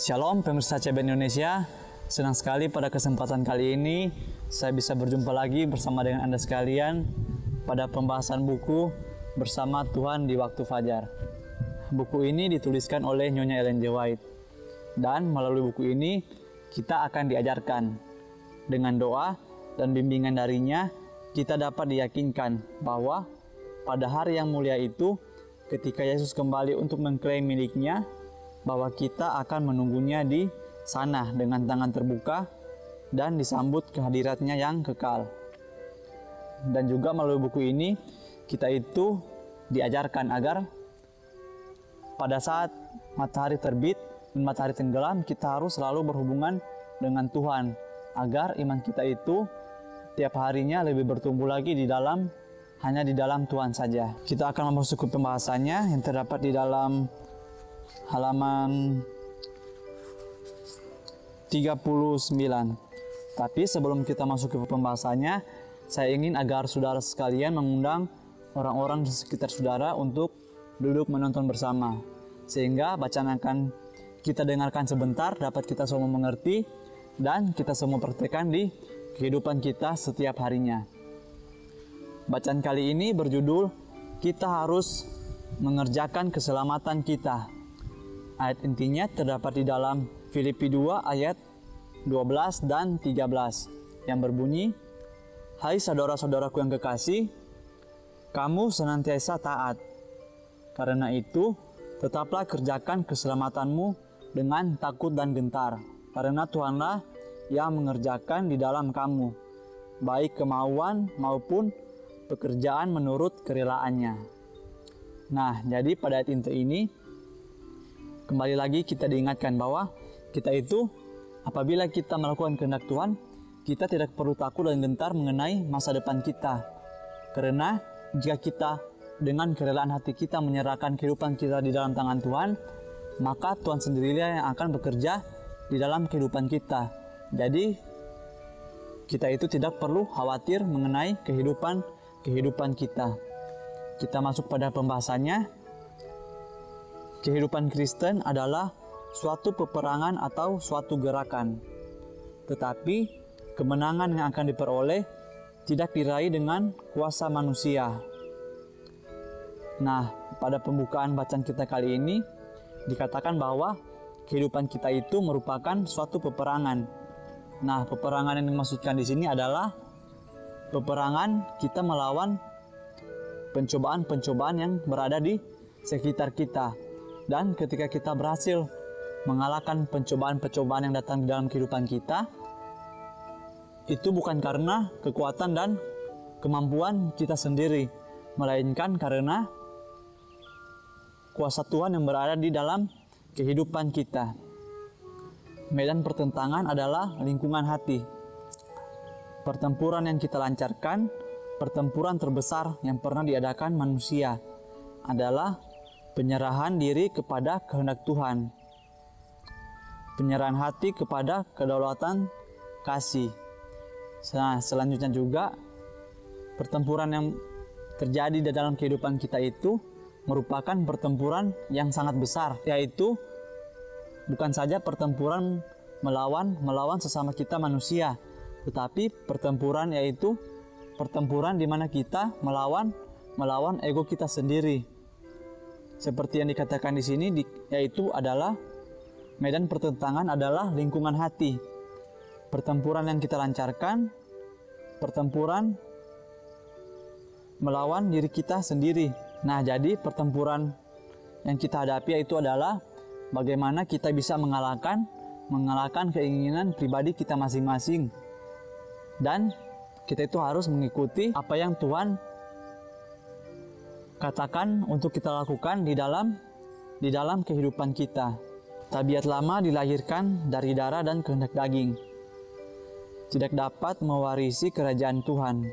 Shalom pemirsa CB Indonesia, senang sekali pada kesempatan kali ini saya bisa berjumpa lagi bersama dengan Anda sekalian pada pembahasan buku Bersama Tuhan di Waktu Fajar. Buku ini dituliskan oleh Nyonya Ellen G. White, dan melalui buku ini kita akan diajarkan dengan doa dan bimbingan darinya kita dapat diyakinkan bahwa pada hari yang mulia itu ketika Yesus kembali untuk mengklaim miliknya, bahwa kita akan menunggunya di sana dengan tangan terbuka dan disambut kehadiratnya yang kekal. Dan juga melalui buku ini kita itu diajarkan agar pada saat matahari terbit dan matahari tenggelam kita harus selalu berhubungan dengan Tuhan agar iman kita itu tiap harinya lebih bertumbuh lagi hanya di dalam Tuhan saja. Kita akan memasuki pembahasannya yang terdapat di dalam halaman 39. Tapi sebelum kita masuk ke pembahasannya, saya ingin agar saudara sekalian mengundang orang-orang di sekitar saudara untuk duduk menonton bersama, sehingga bacaan akan kita dengarkan sebentar dapat kita semua mengerti dan kita semua praktekkan di kehidupan kita setiap harinya. Bacaan kali ini berjudul Kita Harus Mengerjakan Keselamatan Kita. Ayat intinya terdapat di dalam Filipi 2 ayat 12 dan 13 yang berbunyi, Hai saudara-saudaraku yang kekasih, kamu senantiasa taat. Karena itu, tetaplah kerjakan keselamatanmu dengan takut dan gentar. Karena Tuhanlah yang mengerjakan di dalam kamu, baik kemauan maupun pekerjaan menurut kerelaannya. Nah, jadi pada ayat inti ini, kembali lagi kita diingatkan bahwa kita itu apabila kita melakukan kehendak Tuhan, kita tidak perlu takut dan gentar mengenai masa depan kita. Karena jika kita dengan kerelaan hati kita menyerahkan kehidupan kita di dalam tangan Tuhan, maka Tuhan sendirilah yang akan bekerja di dalam kehidupan kita. Jadi kita itu tidak perlu khawatir mengenai kehidupan kita. Kita masuk pada pembahasannya. Kehidupan Kristen adalah suatu peperangan atau suatu gerakan. Tetapi kemenangan yang akan diperoleh tidak diraih dengan kuasa manusia. Nah, pada pembukaan bacaan kita kali ini dikatakan bahwa kehidupan kita itu merupakan suatu peperangan. Nah, peperangan yang dimaksudkan di sini adalah peperangan kita melawan pencobaan-pencobaan yang berada di sekitar kita. Dan ketika kita berhasil mengalahkan pencobaan-pencobaan yang datang di dalam kehidupan kita, itu bukan karena kekuatan dan kemampuan kita sendiri, melainkan karena kuasa Tuhan yang berada di dalam kehidupan kita. Medan pertentangan adalah lingkungan hati. Pertempuran yang kita lancarkan, pertempuran terbesar yang pernah diadakan manusia adalah penyerahan diri kepada kehendak Tuhan, penyerahan hati kepada kedaulatan kasih. Nah, selanjutnya juga pertempuran yang terjadi di dalam kehidupan kita itu merupakan pertempuran yang sangat besar, yaitu bukan saja pertempuran melawan sesama kita manusia, tetapi pertempuran yaitu pertempuran di mana kita melawan ego kita sendiri. Seperti yang dikatakan di sini, yaitu adalah medan pertentangan adalah lingkungan hati. Pertempuran yang kita lancarkan, pertempuran melawan diri kita sendiri. Nah, jadi pertempuran yang kita hadapi yaitu adalah bagaimana kita bisa mengalahkan keinginan pribadi kita masing-masing. Dan kita itu harus mengikuti apa yang Tuhan katakan untuk kita lakukan di dalam kehidupan kita. Tabiat lama dilahirkan dari darah dan kehendak daging, tidak dapat mewarisi kerajaan Tuhan.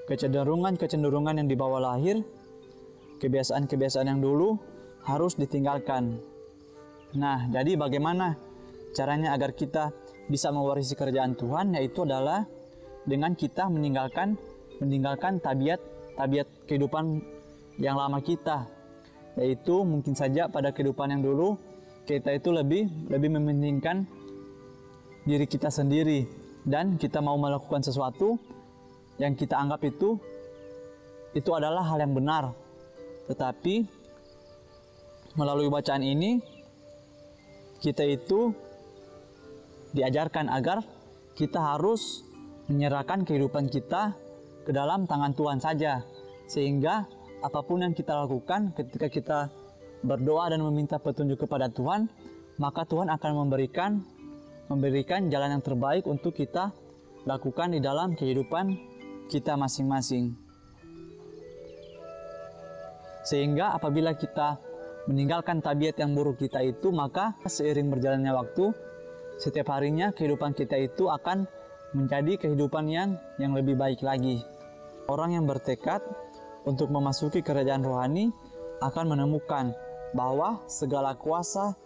Kecenderungan yang dibawa lahir, kebiasaan-kebiasaan yang dulu harus ditinggalkan. Nah, jadi bagaimana caranya agar kita bisa mewarisi kerajaan Tuhan? Yaitu adalah dengan kita meninggalkan tabiat kehidupan yang lama kita, yaitu mungkin saja pada kehidupan yang dulu kita itu lebih mementingkan diri kita sendiri, dan kita mau melakukan sesuatu yang kita anggap itu adalah hal yang benar. Tetapi melalui bacaan ini kita itu diajarkan agar kita harus menyerahkan kehidupan kita ke dalam tangan Tuhan saja, sehingga apapun yang kita lakukan ketika kita berdoa dan meminta petunjuk kepada Tuhan, maka Tuhan akan memberikan jalan yang terbaik untuk kita lakukan di dalam kehidupan kita masing-masing. Sehingga apabila kita meninggalkan tabiat yang buruk kita itu, maka seiring berjalannya waktu, setiap harinya kehidupan kita itu akan menjadi kehidupan yang lebih baik lagi. Orang yang bertekad untuk memasuki kerajaan rohani akan menemukan bahwa segala kuasa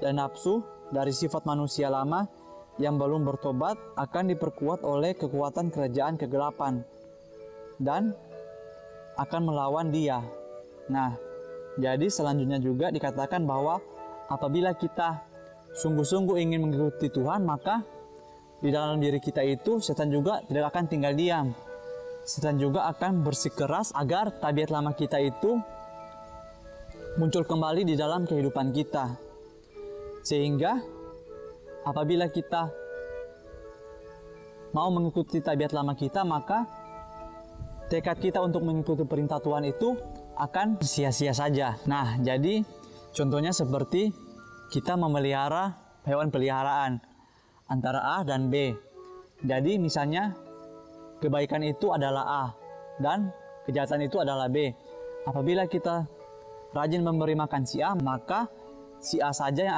dan nafsu dari sifat manusia lama yang belum bertobat akan diperkuat oleh kekuatan kerajaan kegelapan dan akan melawan dia. Nah, jadi selanjutnya juga dikatakan bahwa apabila kita sungguh-sungguh ingin mengikuti Tuhan, maka di dalam diri kita itu setan juga tidak akan tinggal diam. Setan juga akan bersikeras agar tabiat lama kita itu muncul kembali di dalam kehidupan kita. Sehingga apabila kita mau mengikuti tabiat lama kita, maka tekad kita untuk mengikuti perintah Tuhan itu akan sia-sia saja. Nah, jadi contohnya seperti kita memelihara hewan peliharaan antara A dan B. Jadi misalnya kebaikan itu adalah A dan kejahatan itu adalah B. Apabila kita rajin memberi makan si A, maka si A saja yang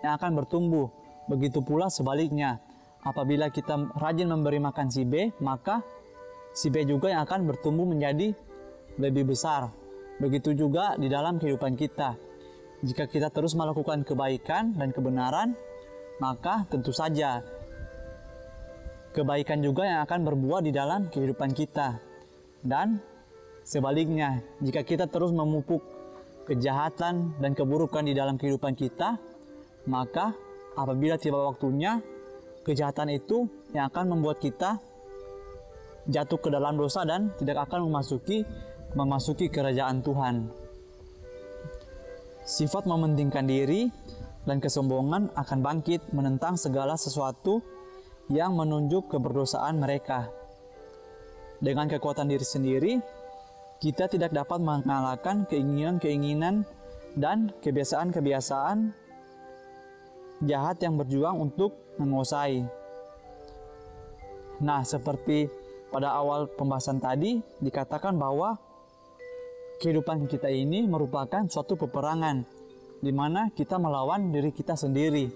akan bertumbuh. Begitu pula sebaliknya. Apabila kita rajin memberi makan si B, maka si B juga yang akan bertumbuh menjadi lebih besar. Begitu juga di dalam kehidupan kita. Jika kita terus melakukan kebaikan dan kebenaran, maka tentu saja kebaikan juga yang akan berbuah di dalam kehidupan kita. Dan sebaliknya, jika kita terus memupuk kejahatan dan keburukan di dalam kehidupan kita, maka apabila tiba waktunya, kejahatan itu yang akan membuat kita jatuh ke dalam dosa dan tidak akan memasuki kerajaan Tuhan. Sifat mementingkan diri dan kesombongan akan bangkit menentang segala sesuatu yang menunjuk keberdosaan mereka. Dengan kekuatan diri sendiri, kita tidak dapat mengalahkan keinginan-keinginan dan kebiasaan-kebiasaan jahat yang berjuang untuk menguasai. Nah, seperti pada awal pembahasan tadi dikatakan bahwa kehidupan kita ini merupakan suatu peperangan di mana kita melawan diri kita sendiri.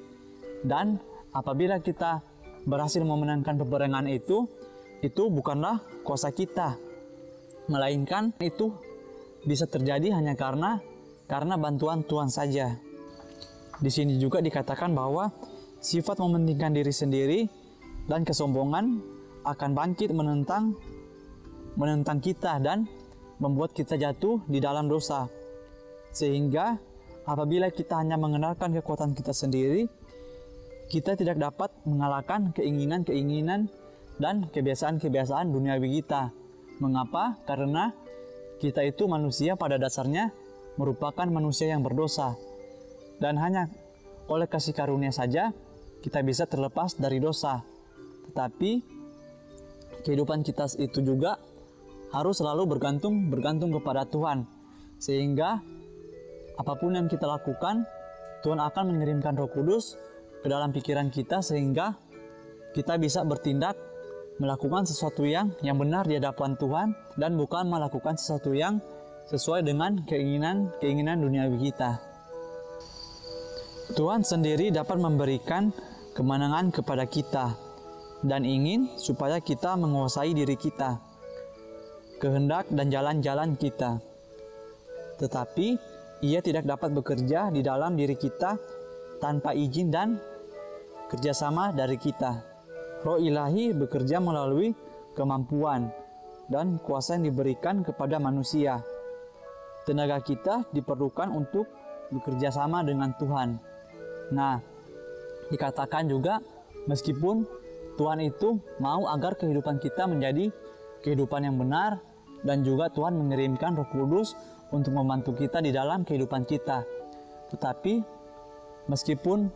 Dan apabila kita berhasil memenangkan peperangan itu bukanlah kuasa kita, melainkan itu bisa terjadi hanya karena bantuan Tuhan saja. Di sini juga dikatakan bahwa sifat mementingkan diri sendiri dan kesombongan akan bangkit menentang kita dan membuat kita jatuh di dalam dosa. Sehingga apabila kita hanya mengandalkan kekuatan kita sendiri, kita tidak dapat mengalahkan keinginan-keinginan dan kebiasaan-kebiasaan duniawi kita. Mengapa? Karena kita itu manusia pada dasarnya merupakan manusia yang berdosa. Dan hanya oleh kasih karunia saja kita bisa terlepas dari dosa. Tetapi kehidupan kita itu juga harus selalu bergantung kepada Tuhan. Sehingga apapun yang kita lakukan, Tuhan akan mengirimkan Roh Kudus ke dalam pikiran kita sehingga kita bisa bertindak melakukan sesuatu yang benar di hadapan Tuhan dan bukan melakukan sesuatu yang sesuai dengan keinginan duniawi kita. Tuhan sendiri dapat memberikan kemenangan kepada kita dan ingin supaya kita menguasai diri kita, kehendak dan jalan-jalan kita. Tetapi Ia tidak dapat bekerja di dalam diri kita tanpa izin dan kerjasama dari kita. Roh Ilahi bekerja melalui kemampuan dan kuasa yang diberikan kepada manusia. Tenaga kita diperlukan untuk bekerja sama dengan Tuhan. Nah, dikatakan juga meskipun Tuhan itu mau agar kehidupan kita menjadi kehidupan yang benar, dan juga Tuhan mengirimkan Roh Kudus untuk membantu kita di dalam kehidupan kita. Tetapi meskipun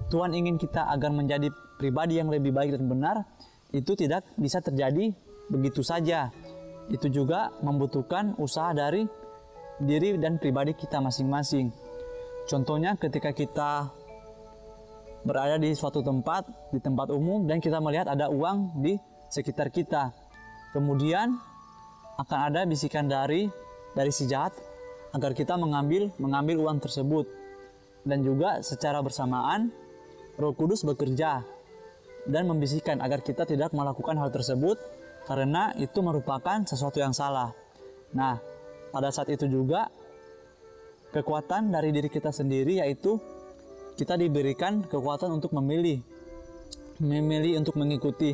Tuhan ingin kita agar menjadi pribadi yang lebih baik dan benar, itu tidak bisa terjadi begitu saja. Itu juga membutuhkan usaha dari diri dan pribadi kita masing-masing. Contohnya ketika kita berada di suatu tempat, di tempat umum, dan kita melihat ada uang di sekitar kita. Kemudian akan ada bisikan dari si jahat agar kita mengambil uang tersebut. Dan juga secara bersamaan Roh Kudus bekerja dan membisikkan agar kita tidak melakukan hal tersebut karena itu merupakan sesuatu yang salah. Nah, pada saat itu juga kekuatan dari diri kita sendiri, yaitu kita diberikan kekuatan untuk memilih untuk mengikuti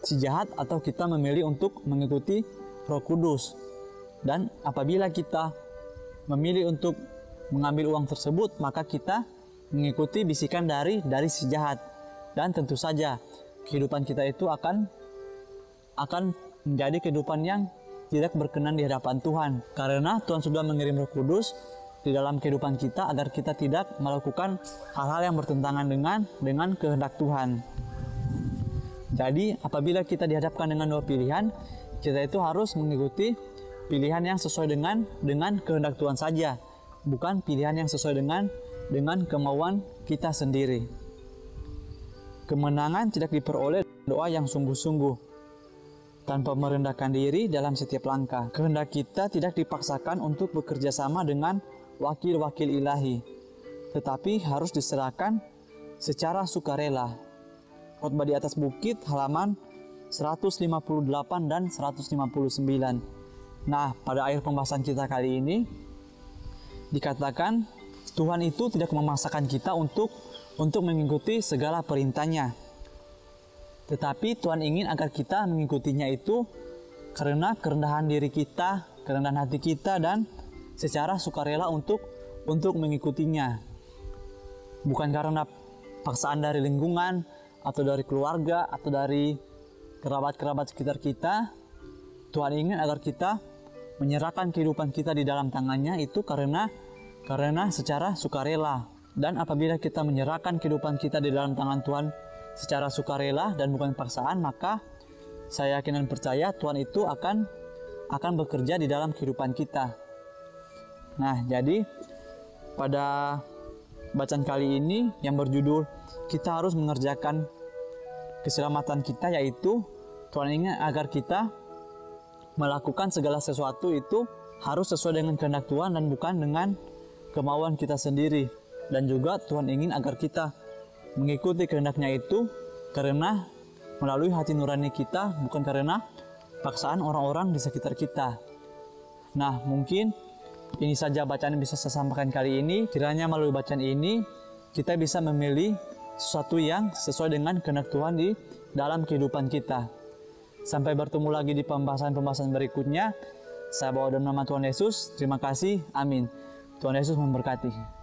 si jahat atau kita memilih untuk mengikuti Roh Kudus. Dan apabila kita memilih untuk mengambil uang tersebut, maka kita mengikuti bisikan dari si jahat. Dan tentu saja kehidupan kita itu akan menjadi kehidupan yang tidak berkenan di hadapan Tuhan, karena Tuhan sudah mengirim Roh Kudus di dalam kehidupan kita agar kita tidak melakukan hal-hal yang bertentangan dengan kehendak Tuhan. Jadi apabila kita dihadapkan dengan dua pilihan, kita itu harus mengikuti pilihan yang sesuai dengan kehendak Tuhan saja, bukan pilihan yang sesuai dengan kemauan kita sendiri. Kemenangan tidak diperoleh doa yang sungguh-sungguh, tanpa merendahkan diri dalam setiap langkah. Kehendak kita tidak dipaksakan untuk bekerja sama dengan wakil-wakil ilahi, tetapi harus diserahkan secara sukarela. Khotbah di atas bukit halaman 158 dan 159. Nah, pada akhir pembahasan kita kali ini dikatakan Tuhan itu tidak memaksakan kita untuk mengikuti segala perintahnya. Tetapi Tuhan ingin agar kita mengikutinya itu karena kerendahan diri kita, kerendahan hati kita, dan secara sukarela untuk mengikutinya. Bukan karena paksaan dari lingkungan, atau dari keluarga, atau dari kerabat-kerabat sekitar kita. Tuhan ingin agar kita menyerahkan kehidupan kita di dalam tangannya itu karena secara sukarela. Dan apabila kita menyerahkan kehidupan kita di dalam tangan Tuhan secara sukarela dan bukan paksaan, maka saya yakin dan percaya Tuhan itu akan bekerja di dalam kehidupan kita. Nah, jadi pada bacaan kali ini yang berjudul kita harus mengerjakan keselamatan kita, yaitu Tuhan ingin agar kita melakukan segala sesuatu itu harus sesuai dengan kehendak Tuhan dan bukan dengan kemauan kita sendiri. Dan juga Tuhan ingin agar kita mengikuti kehendaknya itu karena melalui hati nurani kita, bukan karena paksaan orang-orang di sekitar kita. Nah, mungkin ini saja bacaan yang bisa saya sampaikan kali ini. Kiranya melalui bacaan ini kita bisa memilih sesuatu yang sesuai dengan kehendak Tuhan di dalam kehidupan kita. Sampai bertemu lagi di pembahasan-pembahasan berikutnya. Saya bawa dalam nama Tuhan Yesus. Terima kasih. Amin. Tuhan Yesus memberkati.